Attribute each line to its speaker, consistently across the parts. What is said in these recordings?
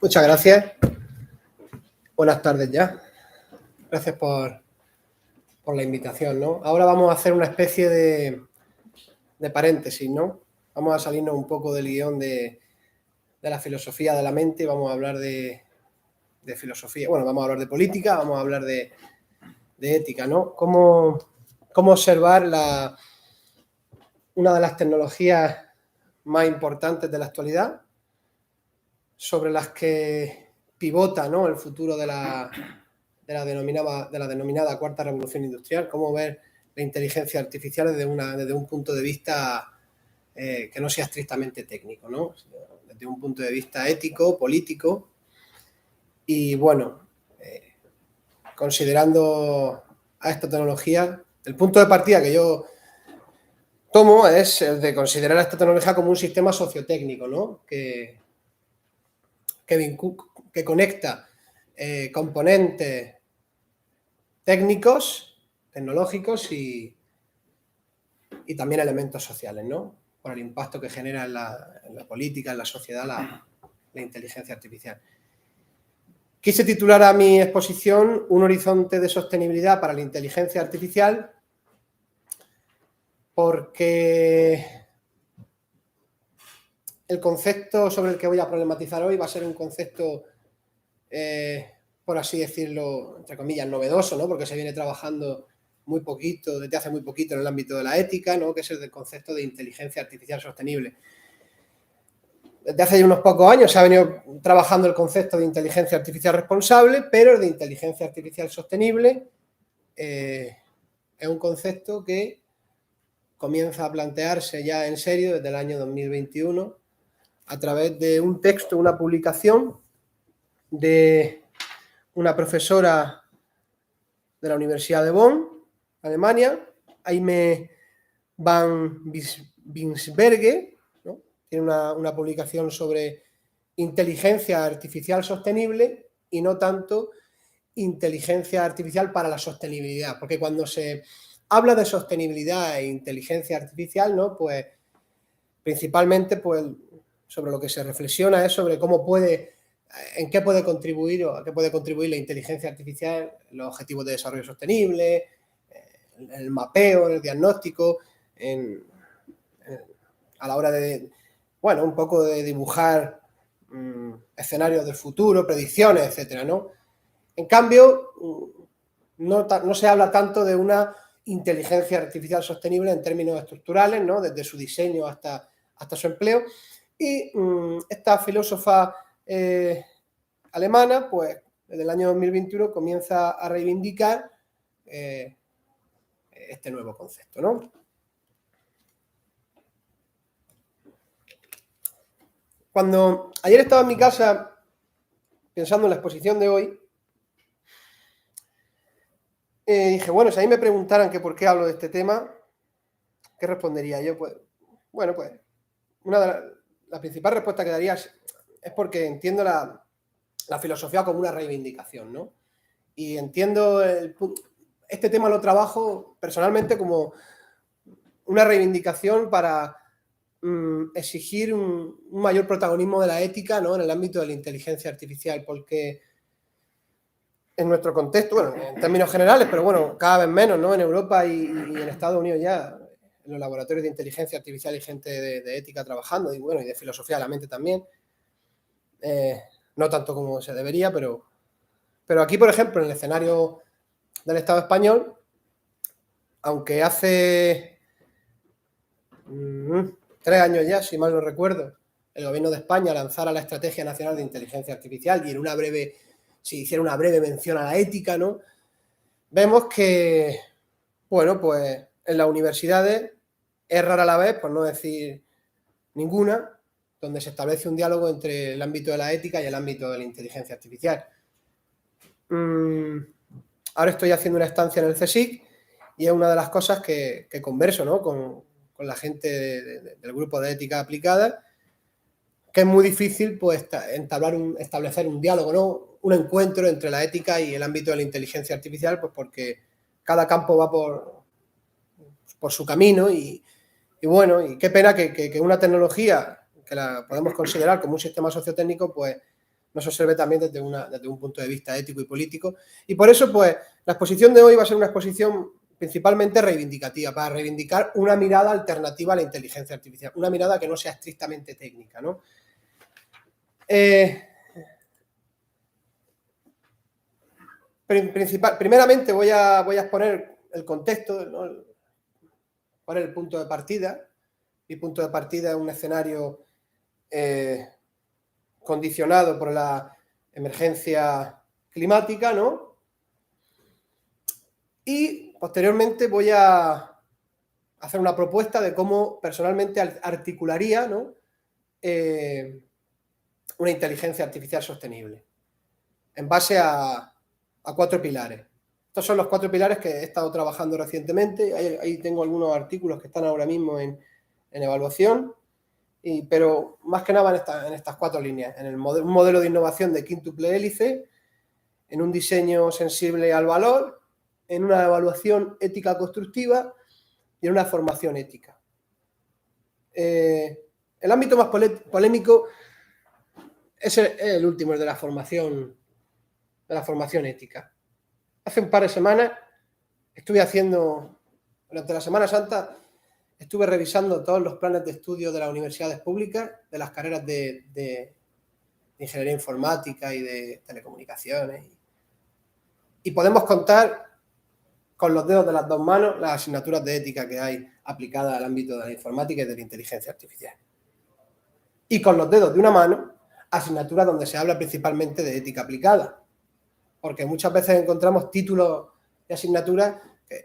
Speaker 1: Muchas gracias. Buenas tardes ya. Gracias por la invitación, ¿no? Ahora vamos a hacer una especie de paréntesis, ¿no? Vamos a salirnos un poco del guión de la filosofía de la mente y vamos a hablar de filosofía. Bueno, vamos a hablar de política, vamos a hablar de ética, ¿no? Cómo observar una de las tecnologías más importantes de la actualidad, sobre las que pivota, ¿no?, el futuro de la denominada cuarta revolución industrial. Cómo ver la inteligencia artificial desde un punto de vista que no sea estrictamente técnico, ¿no? Desde un punto de vista ético, político. Y bueno, considerando a esta tecnología, el punto de partida que yo tomo es el de considerar a esta tecnología como un sistema sociotécnico, ¿no? Que conecta componentes técnicos, tecnológicos y también elementos sociales, ¿no? Por el impacto que genera en la política, en la sociedad, la inteligencia artificial. Quise titular a mi exposición Un horizonte de sostenibilidad para la inteligencia artificial, porque el concepto sobre el que voy a problematizar hoy va a ser un concepto, por así decirlo, entre comillas, novedoso, ¿no? Porque se viene trabajando muy poquito, desde hace muy poquito, en el ámbito de la ética, ¿no? Que es el del concepto de inteligencia artificial sostenible. Desde hace unos pocos años se ha venido trabajando el concepto de inteligencia artificial responsable, pero el de inteligencia artificial sostenible es un concepto que comienza a plantearse ya en serio desde el año 2021 a través de un texto, una publicación de una profesora de la Universidad de Bonn, Alemania, Aime van Binsberge, ¿no? Tiene una publicación sobre inteligencia artificial sostenible y no tanto inteligencia artificial para la sostenibilidad, porque cuando se habla de sostenibilidad e inteligencia artificial, ¿no?, pues principalmente pues sobre lo que se reflexiona es sobre en qué puede contribuir o a qué puede contribuir la inteligencia artificial, los objetivos de desarrollo sostenible, el mapeo, el diagnóstico, a la hora de, bueno, un poco de dibujar escenarios del futuro, predicciones, etcétera, ¿no? En cambio, no se habla tanto de una inteligencia artificial sostenible en términos estructurales, ¿no?, desde su diseño hasta su empleo. Y esta filósofa alemana, pues desde el año 2021 comienza a reivindicar este nuevo concepto, ¿no? Cuando ayer estaba en mi casa pensando en la exposición de hoy, dije, bueno, si a mí me preguntaran que por qué hablo de este tema, ¿qué respondería yo? Pues, bueno, pues una de la principal respuesta que daría es porque entiendo la filosofía como una reivindicación, ¿no? Y entiendo este tema lo trabajo personalmente como una reivindicación para exigir un mayor protagonismo de la ética, ¿no?, en el ámbito de la inteligencia artificial, porque en nuestro contexto, bueno, en términos generales, pero bueno, cada vez menos, ¿no?, en Europa y en Estados Unidos ya, en los laboratorios de inteligencia artificial hay gente de ética trabajando, y bueno, y de filosofía de la mente también, no tanto como se debería, pero aquí, por ejemplo, en el escenario del Estado español, aunque hace 3 años ya, si mal no recuerdo, el gobierno de España lanzara la Estrategia Nacional de Inteligencia Artificial y se hiciera una breve mención a la ética, ¿no?, vemos que, bueno, pues en las universidades es rara la vez, por no decir ninguna, donde se establece un diálogo entre el ámbito de la ética y el ámbito de la inteligencia artificial. Ahora estoy haciendo una estancia en el CSIC y es una de las cosas que converso, ¿no?, con la gente del grupo de ética aplicada, que es muy difícil pues establecer un diálogo, ¿no?, un encuentro entre la ética y el ámbito de la inteligencia artificial, pues porque cada campo va por su camino y bueno, y qué pena que una tecnología que la podemos considerar como un sistema sociotécnico, pues no se observe también desde un punto de vista ético y político. Y por eso, pues, la exposición de hoy va a ser una exposición principalmente reivindicativa, para reivindicar una mirada alternativa a la inteligencia artificial, una mirada que no sea estrictamente técnica, ¿no? Primeramente voy a exponer el contexto, ¿no? Poner el punto de partida. Mi punto de partida es un escenario condicionado por la emergencia climática, ¿no? Y posteriormente voy a hacer una propuesta de cómo personalmente articularía, ¿no? Una inteligencia artificial sostenible, en base a 4 pilares. Estos son los 4 pilares que he estado trabajando recientemente. Ahí tengo algunos artículos que están ahora mismo en evaluación, pero más que nada en estas 4 líneas. En un modelo de innovación de quíntuple hélice, en un diseño sensible al valor, en una evaluación ética constructiva y en una formación ética. El ámbito más polémico es el último, el de la formación ética. Hace un par de semanas durante la Semana Santa, estuve revisando todos los planes de estudio de las universidades públicas, de las carreras de ingeniería informática y de telecomunicaciones. Y podemos contar con los dedos de las 2 manos las asignaturas de ética que hay aplicadas al ámbito de la informática y de la inteligencia artificial. Y con los dedos de una mano, asignaturas donde se habla principalmente de ética aplicada. Porque muchas veces encontramos títulos de asignaturas,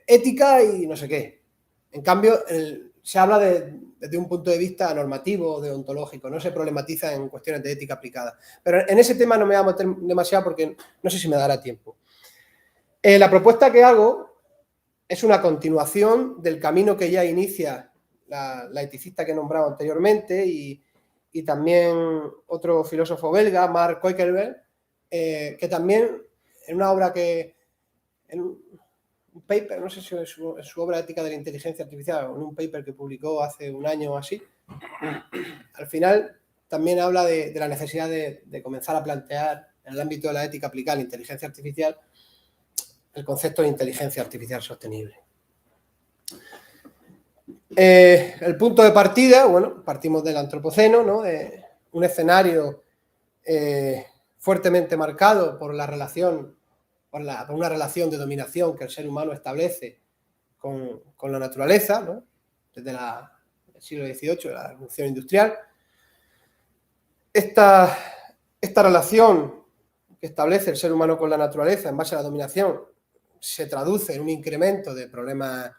Speaker 1: ética y no sé qué. En cambio, se habla desde un punto de vista normativo, deontológico, no se problematiza en cuestiones de ética aplicada. Pero en ese tema no me voy a meter demasiado porque no sé si me dará tiempo. La propuesta que hago es una continuación del camino que ya inicia la eticista que he nombrado anteriormente y también otro filósofo belga, Mark Kuikerberg, que también en una obra en un paper, no sé si en su obra Ética de la Inteligencia Artificial o en un paper que publicó hace un año o así, al final también habla de la necesidad de comenzar a plantear en el ámbito de la ética aplicada a la inteligencia artificial el concepto de inteligencia artificial sostenible. El punto de partida, bueno, partimos del antropoceno, ¿no? De un escenario fuertemente marcado por una relación de dominación que el ser humano establece con la naturaleza, ¿no? Desde el siglo XVIII, la revolución industrial. Esta relación que establece el ser humano con la naturaleza en base a la dominación se traduce en un incremento de problemas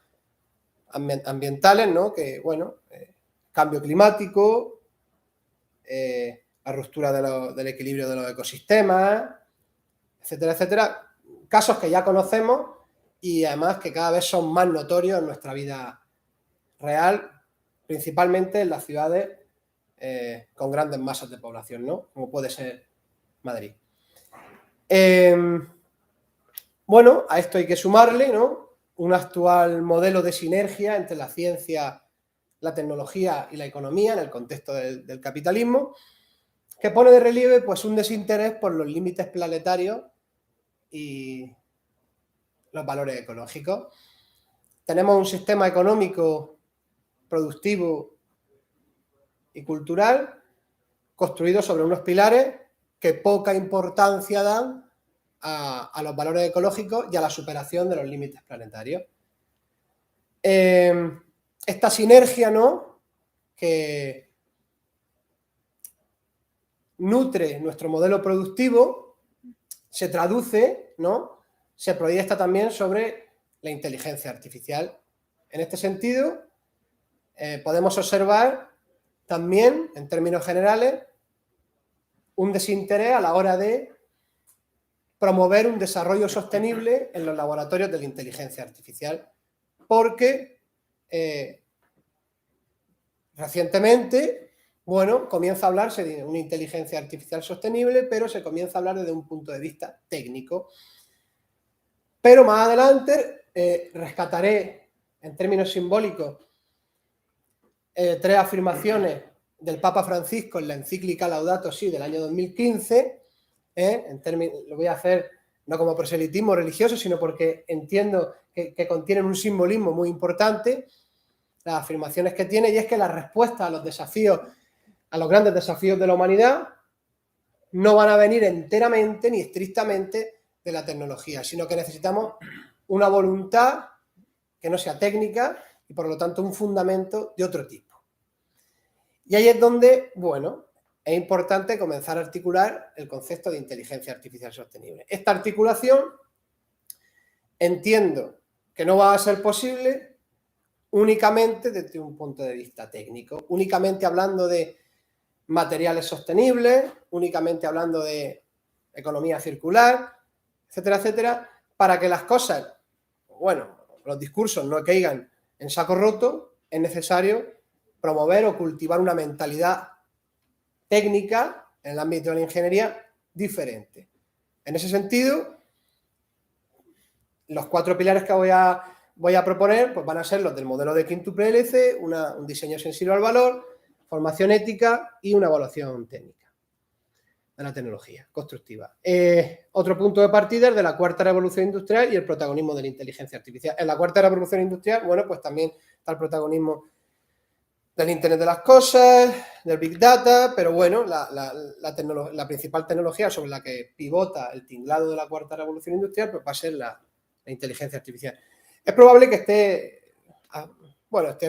Speaker 1: ambientales, ¿no? Que, bueno, cambio climático, la ruptura del equilibrio de los ecosistemas, etcétera, etcétera. Casos que ya conocemos y además que cada vez son más notorios en nuestra vida real, principalmente en las ciudades con grandes masas de población, ¿no? Como puede ser Madrid. Bueno, a esto hay que sumarle, ¿no? Un actual modelo de sinergia entre la ciencia, la tecnología y la economía en el contexto del capitalismo, que pone de relieve, pues, un desinterés por los límites planetarios y los valores ecológicos. Tenemos un sistema económico, productivo y cultural construido sobre unos pilares que poca importancia dan a los valores ecológicos y a la superación de los límites planetarios. Esta sinergia, ¿no?, que nutre nuestro modelo productivo se traduce, ¿no?, se proyecta también sobre la inteligencia artificial. En este sentido, podemos observar también, en términos generales, un desinterés a la hora de promover un desarrollo sostenible en los laboratorios de la inteligencia artificial, porque recientemente, bueno, comienza a hablarse de una inteligencia artificial sostenible, pero se comienza a hablar desde un punto de vista técnico. Pero más adelante rescataré, en términos simbólicos, 3 afirmaciones del Papa Francisco en la encíclica Laudato Si del año 2015, Lo voy a hacer no como proselitismo religioso, sino porque entiendo que contienen un simbolismo muy importante, las afirmaciones que tiene, y es que la respuesta a los desafíos, a los grandes desafíos de la humanidad, no van a venir enteramente ni estrictamente de la tecnología, sino que necesitamos una voluntad que no sea técnica y por lo tanto un fundamento de otro tipo. Y ahí es donde, bueno, es importante comenzar a articular el concepto de inteligencia artificial sostenible. Esta articulación entiendo que no va a ser posible únicamente desde un punto de vista técnico, únicamente hablando de materiales sostenibles, únicamente hablando de economía circular, etcétera, etcétera, para que las cosas, bueno, los discursos no caigan en saco roto, es necesario promover o cultivar una mentalidad técnica en el ámbito de la ingeniería diferente. En ese sentido, los 4 pilares que voy a proponer pues van a ser los del modelo de quíntuple LC, un diseño sensible al valor, formación ética y una evaluación técnica de la tecnología constructiva. Otro punto de partida es de la 4ª revolución industrial y el protagonismo de la inteligencia artificial. En la 4ª revolución industrial, bueno, pues también está el protagonismo del Internet de las cosas, del Big Data, pero bueno, la principal tecnología sobre la que pivota el tinglado de la 4ª revolución industrial pues va a ser la inteligencia artificial. Es probable que esté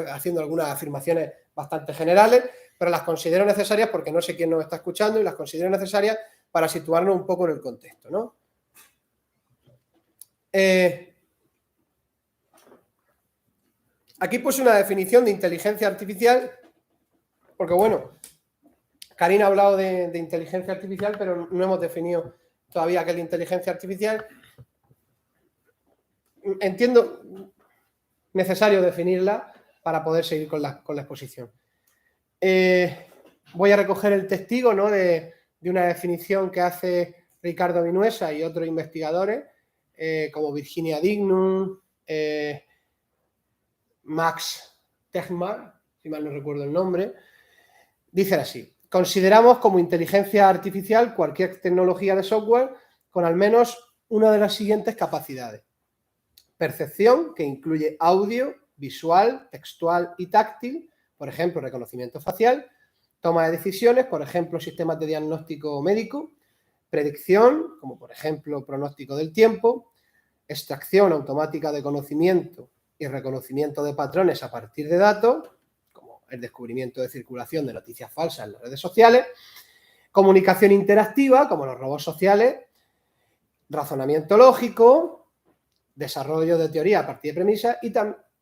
Speaker 1: haciendo algunas afirmaciones bastante generales, pero las considero necesarias porque no sé quién nos está escuchando y las considero necesarias para situarnos un poco en el contexto, ¿no? Aquí puse una definición de inteligencia artificial, porque bueno, Karina ha hablado de inteligencia artificial, pero no hemos definido todavía qué es la inteligencia artificial. Entiendo necesario definirla para poder seguir con la exposición. Voy a recoger el testigo, ¿no?, de una definición que hace Ricardo Vinuesa y otros investigadores, como Virginia Dignum, Max Tegmark, si mal no recuerdo el nombre. Dicen así: consideramos como inteligencia artificial cualquier tecnología de software con al menos una de las siguientes capacidades: percepción, que incluye audio, visual, textual y táctil, por ejemplo, reconocimiento facial; toma de decisiones, por ejemplo, sistemas de diagnóstico médico; predicción, como por ejemplo pronóstico del tiempo; extracción automática de conocimiento y reconocimiento de patrones a partir de datos, como el descubrimiento de circulación de noticias falsas en las redes sociales; comunicación interactiva, como los robots sociales; razonamiento lógico; desarrollo de teoría a partir de premisas;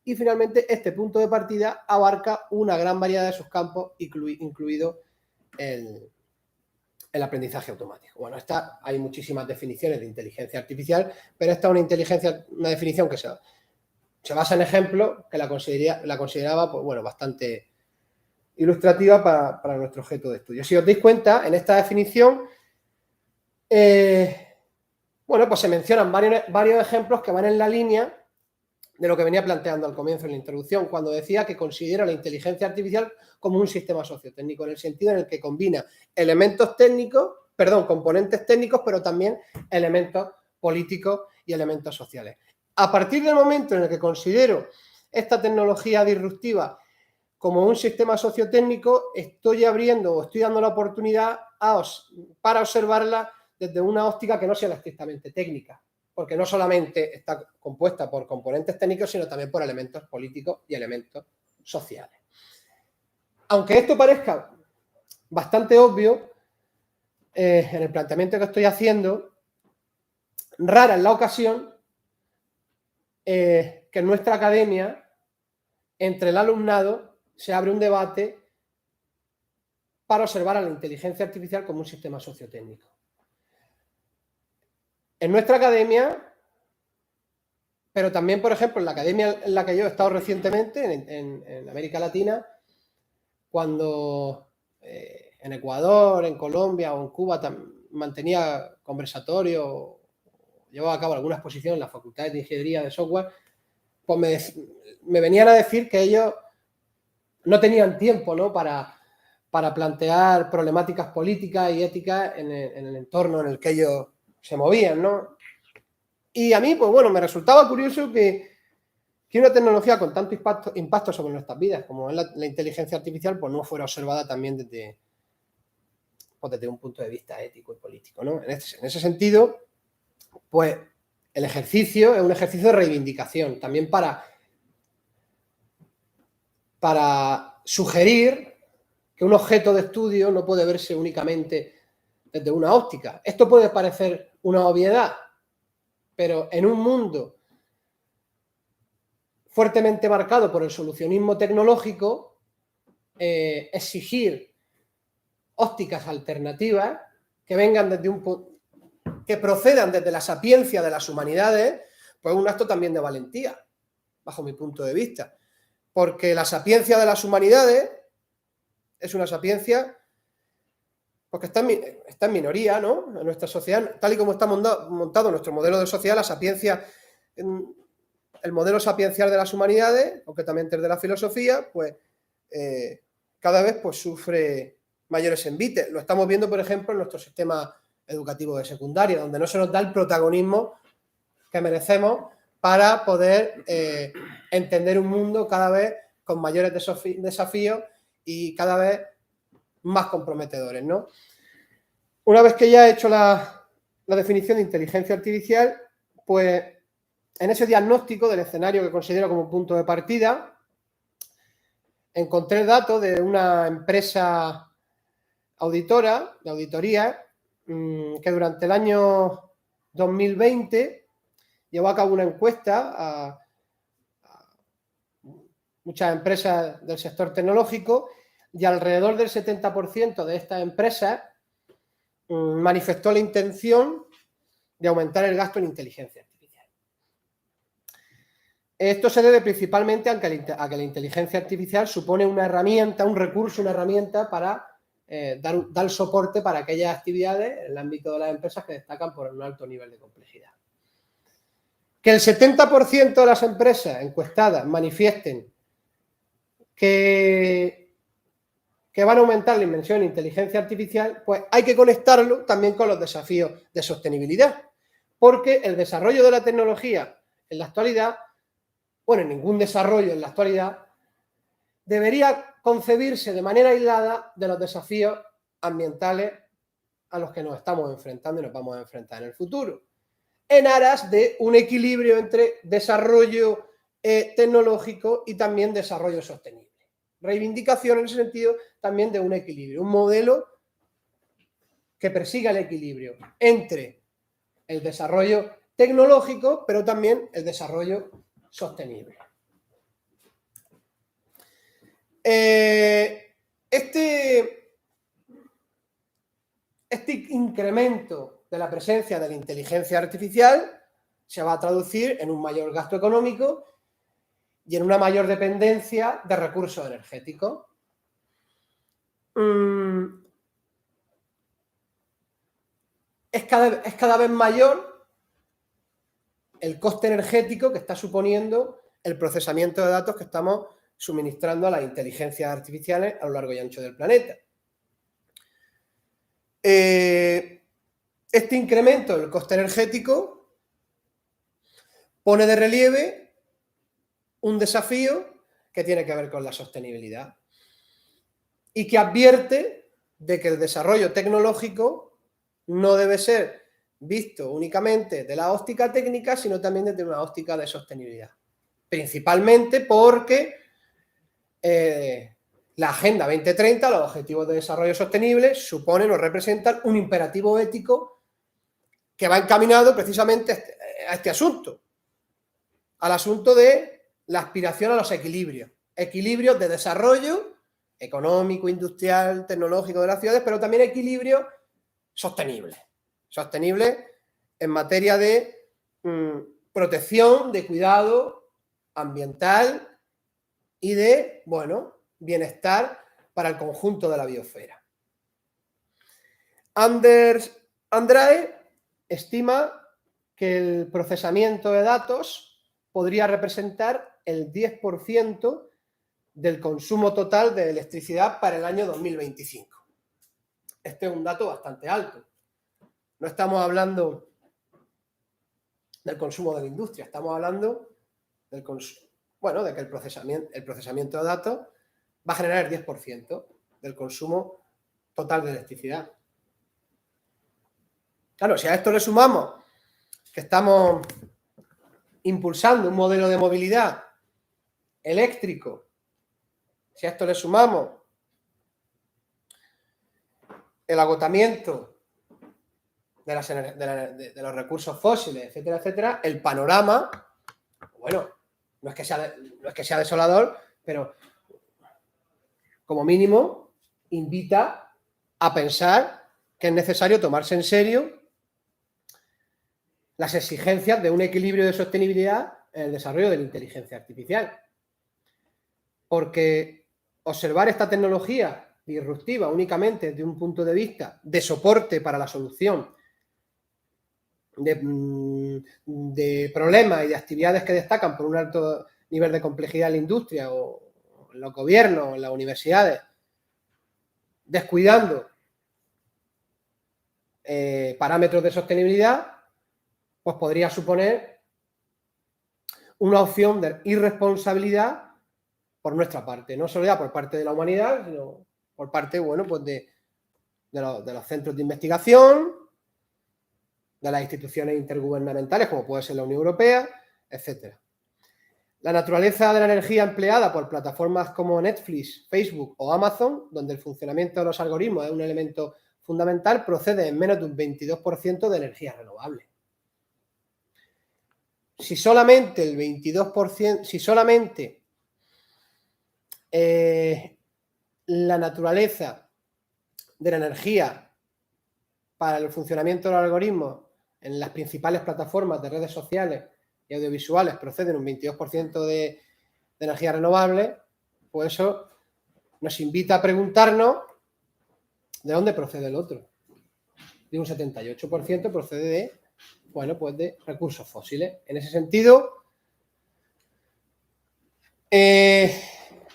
Speaker 1: y finalmente este punto de partida abarca una gran variedad de sus campos, incluido el aprendizaje automático. Bueno, hay muchísimas definiciones de inteligencia artificial, pero esta es una definición que se basa en ejemplos que la consideraba pues, bueno, bastante ilustrativa para nuestro objeto de estudio. Si os dais cuenta, en esta definición, bueno, pues se mencionan varios ejemplos que van en la línea de lo que venía planteando al comienzo en la introducción, cuando decía que considera la inteligencia artificial como un sistema sociotécnico, en el sentido en el que combina componentes técnicos, pero también elementos políticos y elementos sociales. A partir del momento en el que considero esta tecnología disruptiva como un sistema sociotécnico, estoy dando la oportunidad para observarla desde una óptica que no sea estrictamente técnica, porque no solamente está compuesta por componentes técnicos, sino también por elementos políticos y elementos sociales. Aunque esto parezca bastante obvio, en el planteamiento que estoy haciendo, rara es la ocasión que en nuestra academia, entre el alumnado, se abre un debate para observar a la inteligencia artificial como un sistema sociotécnico. En nuestra academia, pero también, por ejemplo, en la academia en la que yo he estado recientemente, en América Latina, cuando en Ecuador, en Colombia o en Cuba mantenía conversatorios, llevaba a cabo alguna exposición en las facultades de ingeniería de software, pues me venían a decir que ellos no tenían tiempo, ¿no?, para para plantear problemáticas políticas y éticas en el entorno en el que ellos se movían, ¿no? Y a mí, pues bueno, me resultaba curioso que una tecnología con tanto impacto sobre nuestras vidas como es la inteligencia artificial, pues no fuera observada también desde un punto de vista ético y político, ¿no? En ese sentido, pues el ejercicio es un ejercicio de reivindicación, también para sugerir que un objeto de estudio no puede verse únicamente desde una óptica. Esto puede parecer una obviedad, pero en un mundo fuertemente marcado por el solucionismo tecnológico, exigir ópticas alternativas que vengan que procedan desde la sapiencia de las humanidades, pues es un acto también de valentía, bajo mi punto de vista. Porque la sapiencia de las humanidades es una sapiencia porque está en minoría, ¿no? En nuestra sociedad, tal y como está montado nuestro modelo de sociedad, la sapiencia, el modelo sapiencial de las humanidades, concretamente el de la filosofía, pues cada vez pues, sufre mayores envites. Lo estamos viendo, por ejemplo, en nuestro sistema educativo de secundaria, donde no se nos da el protagonismo que merecemos para poder entender un mundo cada vez con mayores desafíos y cada vez más comprometedores, ¿no? Una vez que ya he hecho la definición de inteligencia artificial, pues en ese diagnóstico del escenario que considero como punto de partida, encontré datos de una empresa auditora, de auditoría, que durante el año 2020 llevó a cabo una encuesta a muchas empresas del sector tecnológico y alrededor del 70% de estas empresas manifestó la intención de aumentar el gasto en inteligencia artificial. Esto se debe principalmente a que la inteligencia artificial supone una herramienta, un recurso, una herramienta para dar soporte para aquellas actividades en el ámbito de las empresas que destacan por un alto nivel de complejidad. Que el 70% de las empresas encuestadas manifiesten que van a aumentar la inversión en inteligencia artificial, pues hay que conectarlo también con los desafíos de sostenibilidad, porque el desarrollo de la tecnología en la actualidad, bueno, ningún desarrollo en la actualidad, debería concebirse de manera aislada de los desafíos ambientales a los que nos estamos enfrentando y nos vamos a enfrentar en el futuro, en aras de un equilibrio entre desarrollo tecnológico y también desarrollo sostenible. Reivindicación en ese sentido también de un equilibrio, un modelo que persiga el equilibrio entre el desarrollo tecnológico, pero también el desarrollo sostenible. Este incremento de la presencia de la inteligencia artificial se va a traducir en un mayor gasto económico y en una mayor dependencia de recursos energéticos. Es cada vez mayor el coste energético que está suponiendo el procesamiento de datos que estamos suministrando a las inteligencias artificiales a lo largo y ancho del planeta. Este incremento del coste energético pone de relieve un desafío que tiene que ver con la sostenibilidad y que advierte de que el desarrollo tecnológico no debe ser visto únicamente de la óptica técnica, sino también desde una óptica de sostenibilidad. Principalmente porque la Agenda 2030, los Objetivos de Desarrollo Sostenible, suponen o representan un imperativo ético que va encaminado precisamente a este asunto, al asunto de la aspiración a los equilibrios de desarrollo económico, industrial, tecnológico de las ciudades, pero también equilibrio sostenible en materia de protección, de cuidado ambiental y de, bueno, bienestar para el conjunto de la biosfera. Anders Andrae estima que el procesamiento de datos podría representar el 10% del consumo total de electricidad para el año 2025. Este es un dato bastante alto. No estamos hablando del consumo de la industria, estamos hablando del de que el procesamiento de datos va a generar el 10% del consumo total de electricidad. Claro, si a esto le sumamos que estamos impulsando un modelo de movilidad eléctrico, si a esto le sumamos el agotamiento de los recursos fósiles, etcétera, etcétera, el panorama, bueno, no es que sea desolador, pero como mínimo invita a pensar que es necesario tomarse en serio las exigencias de un equilibrio de sostenibilidad en el desarrollo de la inteligencia artificial. Porque observar esta tecnología disruptiva únicamente desde un punto de vista de soporte para la solución de problemas y de actividades que destacan por un alto nivel de complejidad en la industria o en los gobiernos o en las universidades, descuidando parámetros de sostenibilidad, pues podría suponer una opción de irresponsabilidad por nuestra parte, no solo ya por parte de la humanidad, sino por parte, bueno, pues de los centros de investigación, de las instituciones intergubernamentales, como puede ser la Unión Europea, etcétera. La naturaleza de la energía empleada por plataformas como Netflix, Facebook o Amazon, donde el funcionamiento de los algoritmos es un elemento fundamental, procede en menos de un 22% de energía renovable. Si solamente el 22%, si solamente la naturaleza de la energía para el funcionamiento de los algoritmos en las principales plataformas de redes sociales y audiovisuales proceden un 22% de energía renovable, pues eso nos invita a preguntarnos de dónde procede el otro. De un 78% procede de, bueno, pues de recursos fósiles. En ese sentido, en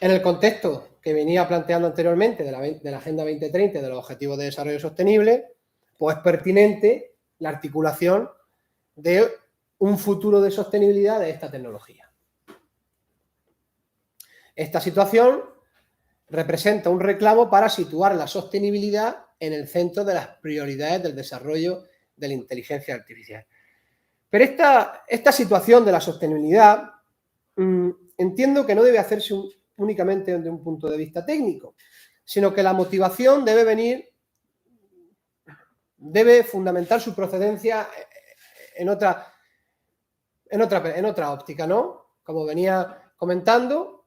Speaker 1: el contexto que venía planteando anteriormente de la Agenda 2030 y de los Objetivos de Desarrollo Sostenible, pues es pertinente la articulación de un futuro de sostenibilidad de esta tecnología. Esta situación representa un reclamo para situar la sostenibilidad en el centro de las prioridades del desarrollo de la inteligencia artificial. Pero esta situación de la sostenibilidad entiendo que no debe hacerse únicamente desde un punto de vista técnico, sino que la motivación debe fundamentar su procedencia en otra óptica, ¿no? Como venía comentando,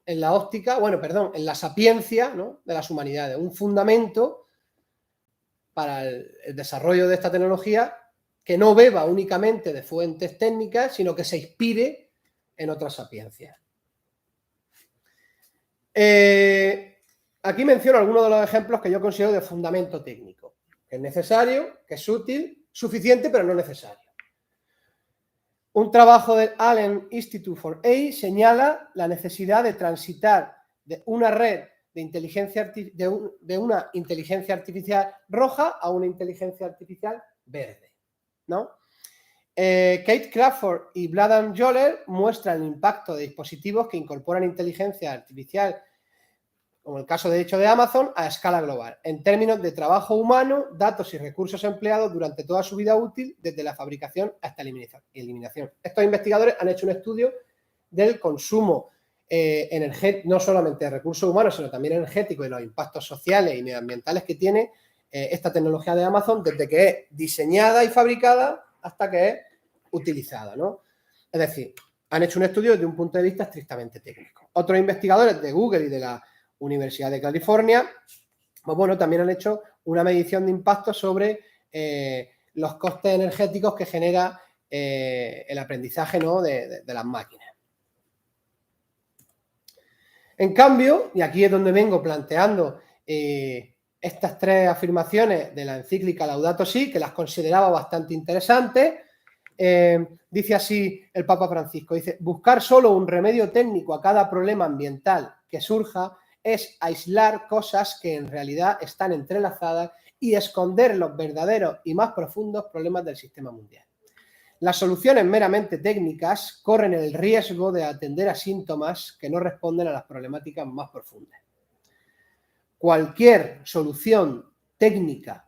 Speaker 1: en la sapiencia, ¿no?, de las humanidades, un fundamento para el desarrollo de esta tecnología que no beba únicamente de fuentes técnicas, sino que se inspire en otras sapiencias. Aquí menciono algunos de los ejemplos que yo considero de fundamento técnico, que es necesario, que es útil, suficiente, pero no necesario. Un trabajo del Allen Institute for AI señala la necesidad de transitar de una red de una inteligencia artificial roja a una inteligencia artificial verde, ¿no? Kate Crawford y Bladan Joller muestran el impacto de dispositivos que incorporan inteligencia artificial, como el caso de hecho de Amazon, a escala global, en términos de trabajo humano, datos y recursos empleados durante toda su vida útil, desde la fabricación hasta eliminación. Estos investigadores han hecho un estudio del consumo energético, no solamente de recursos humanos, sino también energético, y los impactos sociales y medioambientales que tiene esta tecnología de Amazon, desde que es diseñada y fabricada hasta que es utilizada, ¿no? Es decir, han hecho un estudio desde un punto de vista estrictamente técnico. Otros investigadores de Google y de la Universidad de California, pues bueno, también han hecho una medición de impacto sobre los costes energéticos que genera el aprendizaje, ¿no?, de las máquinas. En cambio, y aquí es donde vengo planteando estas tres afirmaciones de la encíclica Laudato Si, que las consideraba bastante interesantes, dice así el Papa Francisco, dice, buscar solo un remedio técnico a cada problema ambiental que surja es aislar cosas que en realidad están entrelazadas y esconder los verdaderos y más profundos problemas del sistema mundial. Las soluciones meramente técnicas corren el riesgo de atender a síntomas que no responden a las problemáticas más profundas. Cualquier solución técnica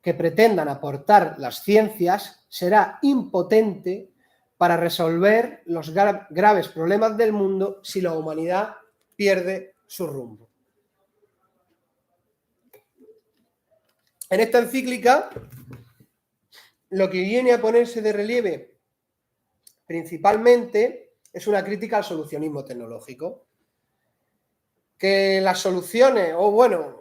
Speaker 1: que pretendan aportar las ciencias será impotente para resolver los graves problemas del mundo si la humanidad pierde su rumbo. En esta encíclica, lo que viene a ponerse de relieve principalmente es una crítica al solucionismo tecnológico. Que las soluciones, o bueno,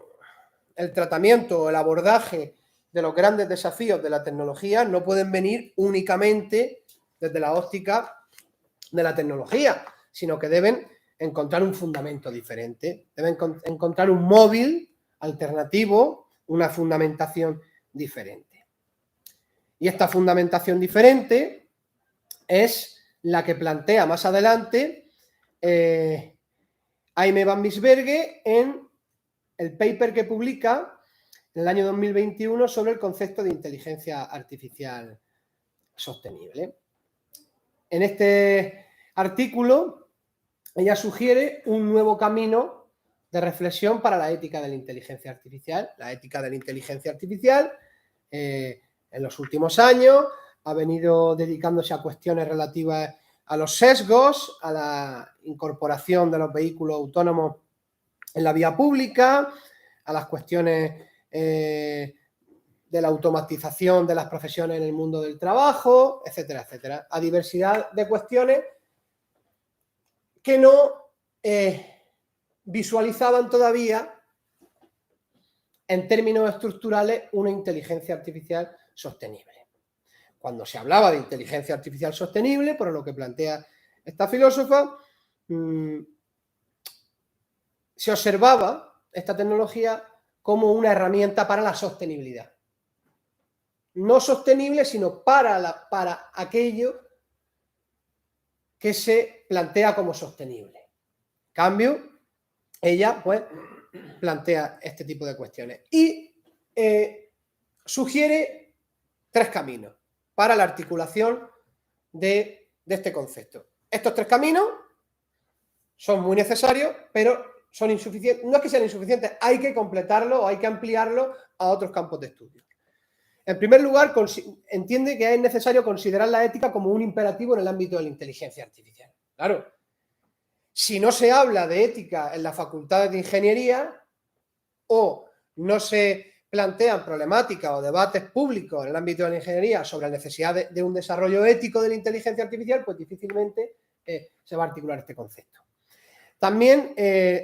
Speaker 1: el tratamiento o el abordaje de los grandes desafíos de la tecnología no pueden venir únicamente desde la óptica de la tecnología, sino que deben encontrar un fundamento diferente, deben encontrar un móvil alternativo, una fundamentación diferente. Y esta fundamentación diferente es la que plantea más adelante Jaime Van Biesbergen en el paper que publica en el año 2021 sobre el concepto de inteligencia artificial sostenible. En este artículo, ella sugiere un nuevo camino de reflexión para la ética de la inteligencia artificial. La ética de la inteligencia artificial, en los últimos años, ha venido dedicándose a cuestiones relativas a los sesgos, a la incorporación de los vehículos autónomos en la vía pública, a las cuestiones de la automatización de las profesiones en el mundo del trabajo, etcétera, etcétera. A diversidad de cuestiones que no visualizaban todavía en términos estructurales una inteligencia artificial sostenible. Cuando se hablaba de inteligencia artificial sostenible, por lo que plantea esta filósofa, se observaba esta tecnología como una herramienta para la sostenibilidad. No sostenible, sino para aquello que se plantea como sostenible. En cambio, ella pues plantea este tipo de cuestiones y sugiere 3 caminos para la articulación de este concepto. Estos 3 caminos son muy necesarios, pero son insuficientes. No es que sean insuficientes, hay que completarlo o hay que ampliarlo a otros campos de estudio. En primer lugar, entiende que es necesario considerar la ética como un imperativo en el ámbito de la inteligencia artificial. Claro, si no se habla de ética en las facultades de ingeniería o no se plantean problemáticas o debates públicos en el ámbito de la ingeniería sobre la necesidad de un desarrollo ético de la inteligencia artificial, pues difícilmente se va a articular este concepto. También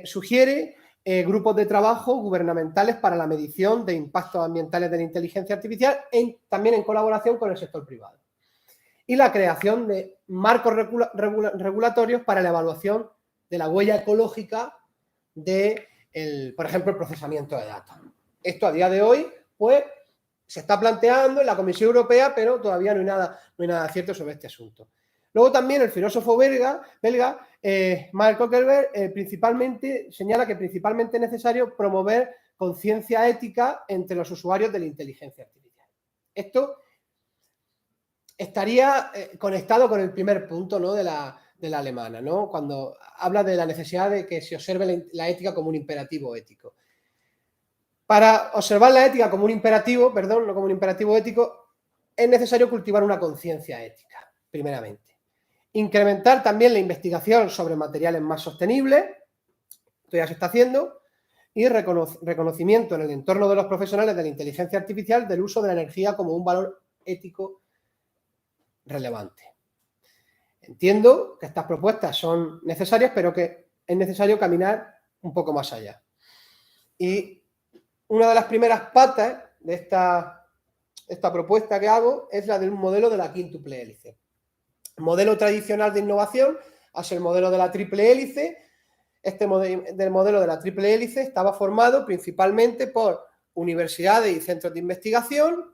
Speaker 1: sugiere grupos de trabajo gubernamentales para la medición de impactos ambientales de la inteligencia artificial, también en colaboración con el sector privado. Y la creación de marcos regulatorios para la evaluación de la huella ecológica de, por ejemplo, el procesamiento de datos. Esto a día de hoy, pues, se está planteando en la Comisión Europea, pero todavía no hay nada cierto sobre este asunto. Luego también el filósofo belga Mark Zuckerberg, principalmente señala que principalmente es necesario promover conciencia ética entre los usuarios de la inteligencia artificial. Esto estaría conectado con el primer punto, ¿no?, de la alemana, ¿no?, cuando habla de la necesidad de que se observe la ética como un imperativo ético. Para observar la ética como un imperativo, no como un imperativo ético, es necesario cultivar una conciencia ética, primeramente. Incrementar también la investigación sobre materiales más sostenibles, esto ya se está haciendo, y reconocimiento en el entorno de los profesionales de la inteligencia artificial del uso de la energía como un valor ético relevante. Entiendo que estas propuestas son necesarias, pero que es necesario caminar un poco más allá. Y una de las primeras patas de esta propuesta que hago es la de un modelo de la quíntuple hélice. El modelo tradicional de innovación hacia el modelo de la triple hélice. Este modelo de la triple hélice estaba formado principalmente por universidades y centros de investigación,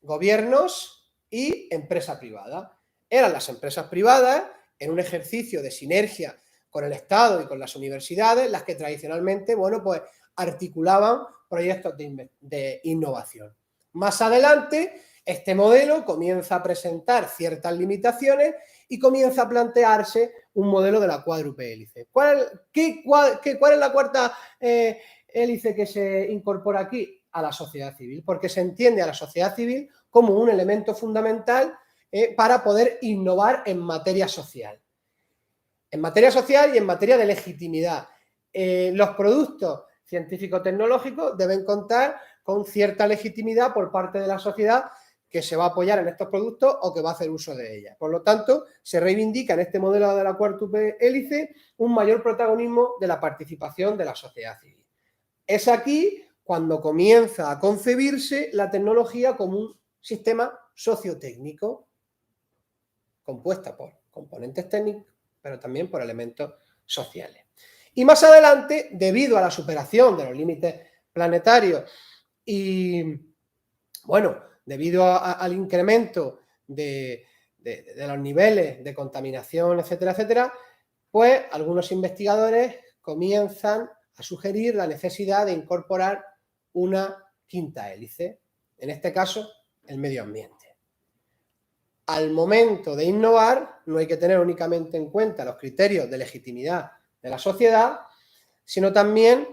Speaker 1: gobiernos y empresa privada. Eran las empresas privadas, en un ejercicio de sinergia con el Estado y con las universidades, las que tradicionalmente, bueno, pues articulaban proyectos de innovación. Más adelante, este modelo comienza a presentar ciertas limitaciones y comienza a plantearse un modelo de la cuádruple hélice. ¿Cuál es la cuarta hélice que se incorpora aquí? A la sociedad civil, porque se entiende a la sociedad civil como un elemento fundamental para poder innovar en materia social. En materia social y en materia de legitimidad. Los productos científico-tecnológicos deben contar con cierta legitimidad por parte de la sociedad que se va a apoyar en estos productos o que va a hacer uso de ellas. Por lo tanto, se reivindica en este modelo de la cuádruple hélice un mayor protagonismo de la participación de la sociedad civil. Es aquí cuando comienza a concebirse la tecnología como un sistema sociotécnico compuesta por componentes técnicos, pero también por elementos sociales. Y más adelante, debido a la superación de los límites planetarios y, bueno, debido al incremento de los niveles de contaminación, etcétera, etcétera, pues algunos investigadores comienzan a sugerir la necesidad de incorporar una quinta hélice, en este caso, el medio ambiente. Al momento de innovar, no hay que tener únicamente en cuenta los criterios de legitimidad de la sociedad, sino también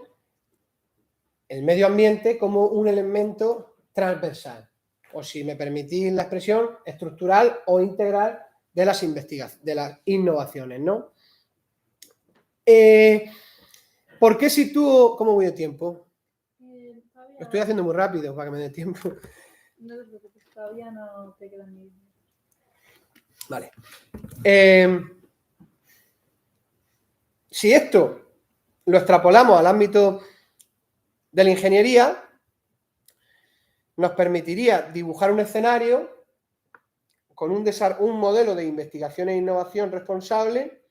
Speaker 1: el medio ambiente como un elemento transversal, o si me permitís la expresión, estructural o integral de las investigaciones, de las innovaciones, ¿no? ¿Por qué sitúo? ¿Cómo voy de tiempo? Lo estoy haciendo muy rápido para que me dé tiempo.
Speaker 2: No te preocupes, todavía no te quedan ni...
Speaker 1: Vale. Si esto lo extrapolamos al ámbito de la ingeniería, nos permitiría dibujar un escenario con un modelo de investigación e innovación responsable,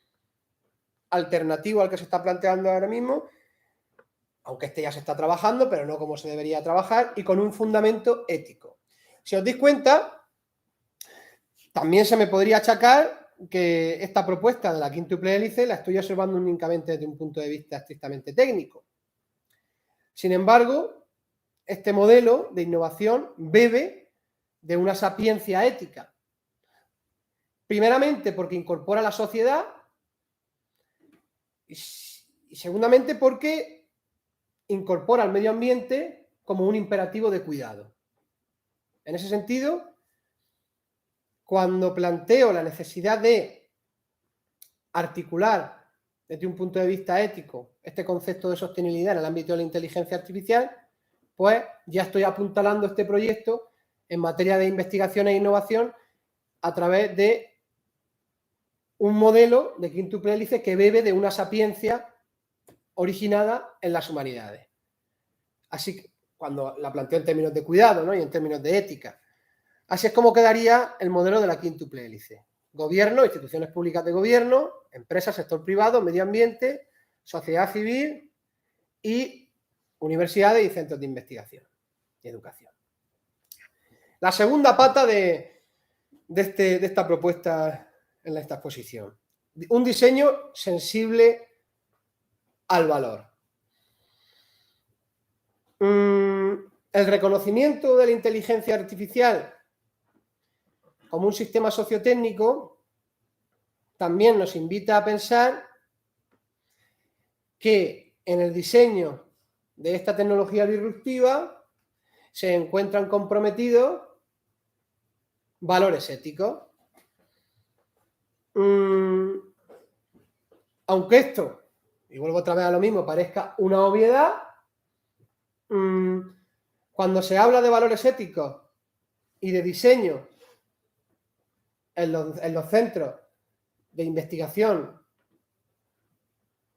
Speaker 1: alternativo al que se está planteando ahora mismo, aunque este ya se está trabajando, pero no como se debería trabajar, y con un fundamento ético. Si os dais cuenta, también se me podría achacar que esta propuesta de la quíntuple hélice la estoy observando únicamente desde un punto de vista estrictamente técnico. Sin embargo, este modelo de innovación bebe de una sapiencia ética. Primeramente porque incorpora a la sociedad y segundamente porque incorpora al medio ambiente como un imperativo de cuidado. En ese sentido, cuando planteo la necesidad de articular desde un punto de vista ético este concepto de sostenibilidad en el ámbito de la inteligencia artificial, pues ya estoy apuntalando este proyecto en materia de investigación e innovación a través de un modelo de quíntuple hélice que bebe de una sapiencia originada en las humanidades. Así que cuando la planteo en términos de cuidado, ¿no? Y en términos de ética. Así es como quedaría el modelo de la quíntuple hélice. Gobierno, instituciones públicas de gobierno, empresas, sector privado, medio ambiente, sociedad civil y universidades y centros de investigación y educación. La segunda pata de esta propuesta en esta exposición. Un diseño sensible al valor. El reconocimiento de la inteligencia artificial como un sistema sociotécnico también nos invita a pensar que en el diseño de esta tecnología disruptiva se encuentran comprometidos valores éticos. Aunque esto, y vuelvo otra vez a lo mismo, parezca una obviedad, cuando se habla de valores éticos y de diseño en los centros de investigación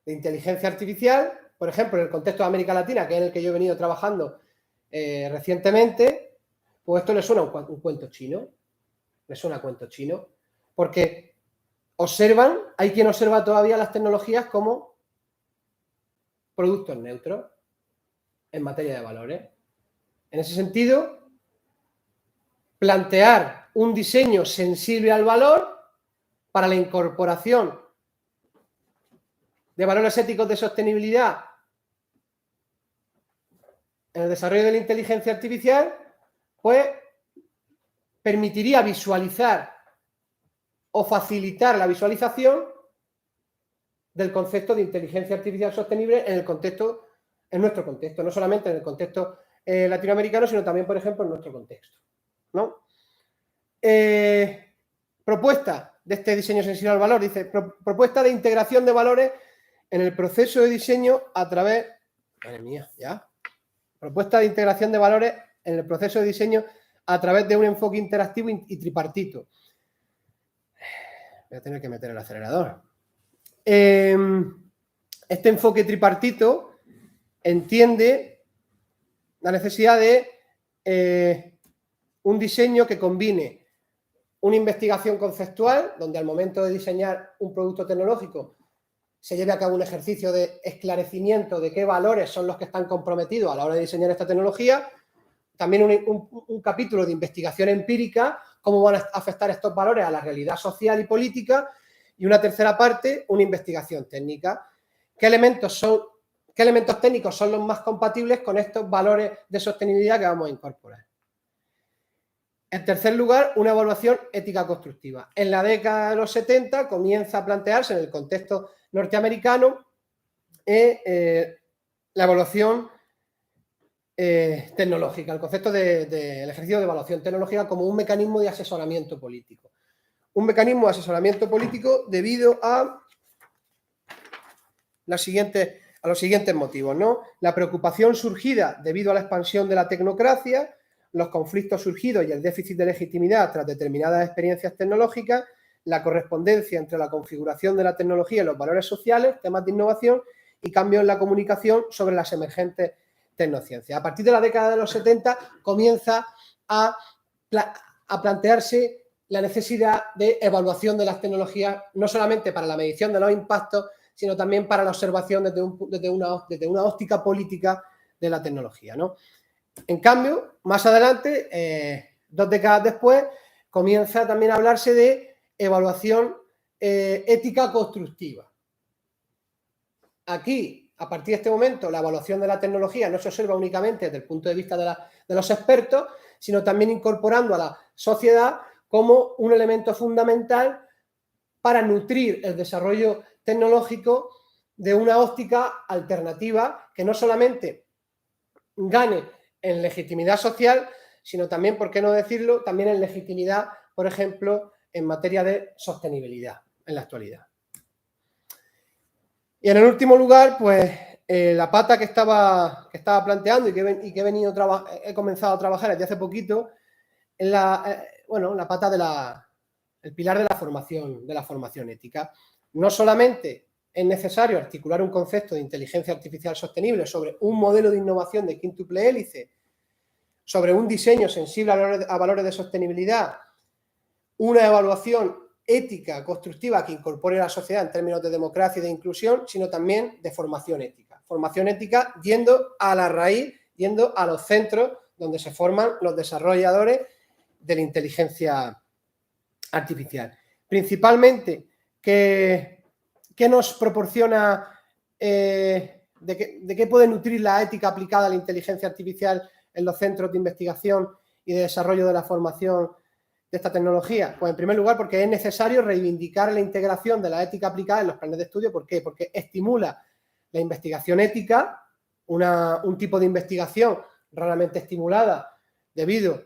Speaker 1: de inteligencia artificial, por ejemplo, en el contexto de América Latina, que es en el que yo he venido trabajando recientemente, pues esto le suena un cuento chino. Le suena a cuento chino. Porque hay quien observa todavía las tecnologías como productos neutros en materia de valores. En ese sentido, plantear un diseño sensible al valor para la incorporación de valores éticos de sostenibilidad en el desarrollo de la inteligencia artificial, pues permitiría visualizar o facilitar la visualización del concepto de inteligencia artificial sostenible en nuestro contexto, no solamente en el contexto latinoamericano, sino también, por ejemplo, en nuestro contexto, ¿no? Propuesta de este diseño sensible al valor, dice, propuesta de integración de valores en el proceso de diseño a través, madre mía, ya, propuesta de integración de valores en el proceso de diseño a través de un enfoque interactivo y tripartito. Voy a tener que meter el acelerador. Este enfoque tripartito entiende la necesidad de un diseño que combine una investigación conceptual, donde al momento de diseñar un producto tecnológico se lleve a cabo un ejercicio de esclarecimiento de qué valores son los que están comprometidos a la hora de diseñar esta tecnología. También un capítulo de investigación empírica, cómo van a afectar estos valores a la realidad social y política. Y una tercera parte, una investigación técnica. ¿Qué elementos técnicos son los más compatibles con estos valores de sostenibilidad que vamos a incorporar? En tercer lugar, una evaluación ética constructiva. En la década de los 70 comienza a plantearse en el contexto norteamericano la evaluación tecnológica, el concepto del ejercicio de evaluación tecnológica como un mecanismo de asesoramiento político. Un mecanismo de asesoramiento político debido a los siguientes motivos, ¿no? La preocupación surgida debido a la expansión de la tecnocracia, los conflictos surgidos y el déficit de legitimidad tras determinadas experiencias tecnológicas, la correspondencia entre la configuración de la tecnología y los valores sociales, temas de innovación y cambios en la comunicación sobre las emergentes tecnociencias. A partir de la década de los 70 comienza a plantearse la necesidad de evaluación de las tecnologías, no solamente para la medición de los impactos, sino también para la observación desde una óptica política de la tecnología, ¿no? En cambio, más adelante, 2 décadas después, comienza también a hablarse de evaluación ética constructiva. Aquí, a partir de este momento, la evaluación de la tecnología no se observa únicamente desde el punto de vista de los expertos, sino también incorporando a la sociedad como un elemento fundamental para nutrir el desarrollo tecnológico de una óptica alternativa que no solamente gane en legitimidad social, sino también, por qué no decirlo, también en legitimidad, por ejemplo, en materia de sostenibilidad en la actualidad. Y en el último lugar, pues la pata que estaba planteando y que he comenzado a trabajar desde hace poquito, es la pata el pilar de la formación ética. No solamente es necesario articular un concepto de inteligencia artificial sostenible sobre un modelo de innovación de quíntuple hélice, sobre un diseño sensible a valores de sostenibilidad, una evaluación ética constructiva que incorpore a la sociedad en términos de democracia y de inclusión, sino también de formación ética. Formación ética yendo a la raíz, yendo a los centros donde se forman los desarrolladores de la inteligencia artificial. Principalmente, ¿qué nos proporciona, de qué puede nutrir la ética aplicada a la inteligencia artificial en los centros de investigación y de desarrollo de la formación de esta tecnología? Pues en primer lugar porque es necesario reivindicar la integración de la ética aplicada en los planes de estudio. ¿Por qué? Porque estimula la investigación ética, un tipo de investigación raramente estimulada debido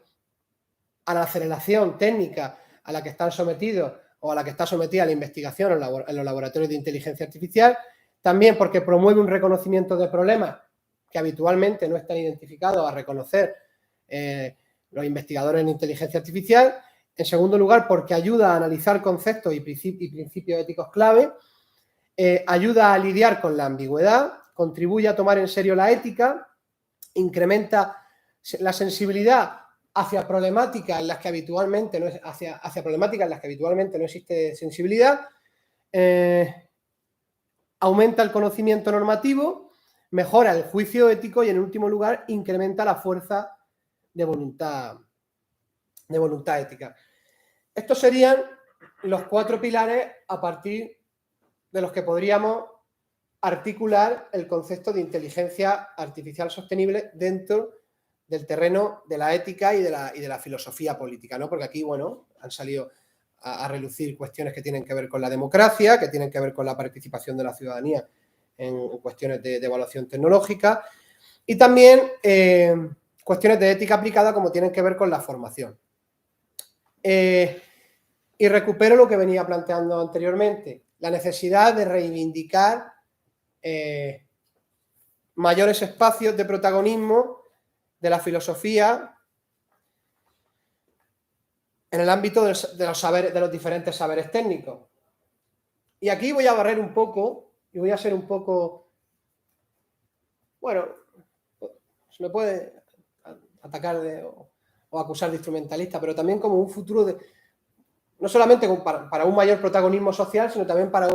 Speaker 1: a la aceleración técnica a la que están sometidos o a la que está sometida la investigación en los laboratorios de inteligencia artificial. También porque promueve un reconocimiento de problemas que habitualmente no están identificados a reconocer los investigadores en inteligencia artificial. En segundo lugar, porque ayuda a analizar conceptos y principios éticos clave, ayuda a lidiar con la ambigüedad, contribuye a tomar en serio la ética, incrementa la sensibilidad hacia problemáticas en las que habitualmente no existe sensibilidad, aumenta el conocimiento normativo, mejora el juicio ético y, en último lugar, incrementa la fuerza de voluntad ética. estos serían los 4 pilares a partir de los que podríamos articular el concepto de inteligencia artificial sostenible dentro del terreno de la ética y de la filosofía política, ¿no? Porque aquí, bueno, han salido a relucir cuestiones que tienen que ver con la democracia, que tienen que ver con la participación de la ciudadanía en cuestiones de evaluación tecnológica y también cuestiones de ética aplicada como tienen que ver con la formación. Y recupero lo que venía planteando anteriormente, la necesidad de reivindicar mayores espacios de protagonismo de la filosofía en el ámbito de los diferentes saberes técnicos. Y aquí voy a barrer un poco y voy a ser un poco, bueno, se me puede atacar o acusar de instrumentalista, pero también como un futuro no solamente para un mayor protagonismo social, sino también para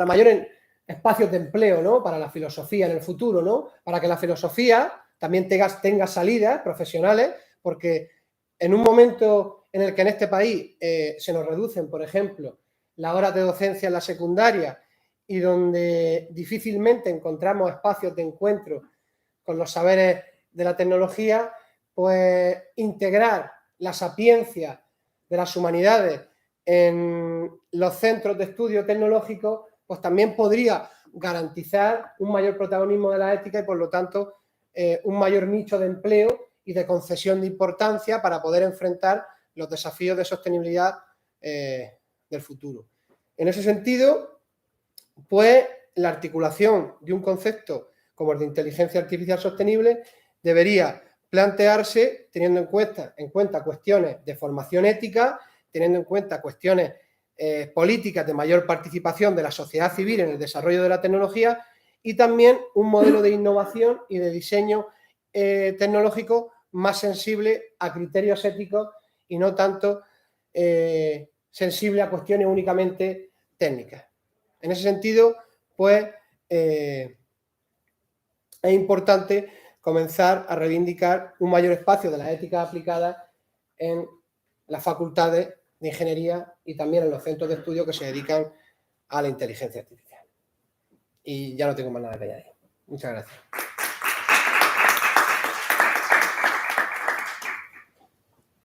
Speaker 1: mayor espacios de empleo, ¿no? Para la filosofía en el futuro, ¿no? Para que la filosofía también tenga salidas profesionales, porque en un momento en el que en este país se nos reducen, por ejemplo, las horas de docencia en la secundaria y donde difícilmente encontramos espacios de encuentro con los saberes de la tecnología, pues integrar la sapiencia de las humanidades en los centros de estudio tecnológico, pues también podría garantizar un mayor protagonismo de la ética y, por lo tanto, un mayor nicho de empleo y de concesión de importancia para poder enfrentar los desafíos de sostenibilidad del futuro. En ese sentido, pues la articulación de un concepto como el de inteligencia artificial sostenible debería plantearse teniendo en cuenta cuestiones de formación ética, teniendo en cuenta cuestiones políticas de mayor participación de la sociedad civil en el desarrollo de la tecnología y también un modelo de innovación y de diseño tecnológico más sensible a criterios éticos y no tanto sensible a cuestiones únicamente técnicas. En ese sentido, pues es importante comenzar a reivindicar un mayor espacio de la ética aplicada en las facultades de ingeniería y también en los centros de estudio que se dedican a la inteligencia artificial. Y ya no tengo más nada que añadir. Muchas gracias.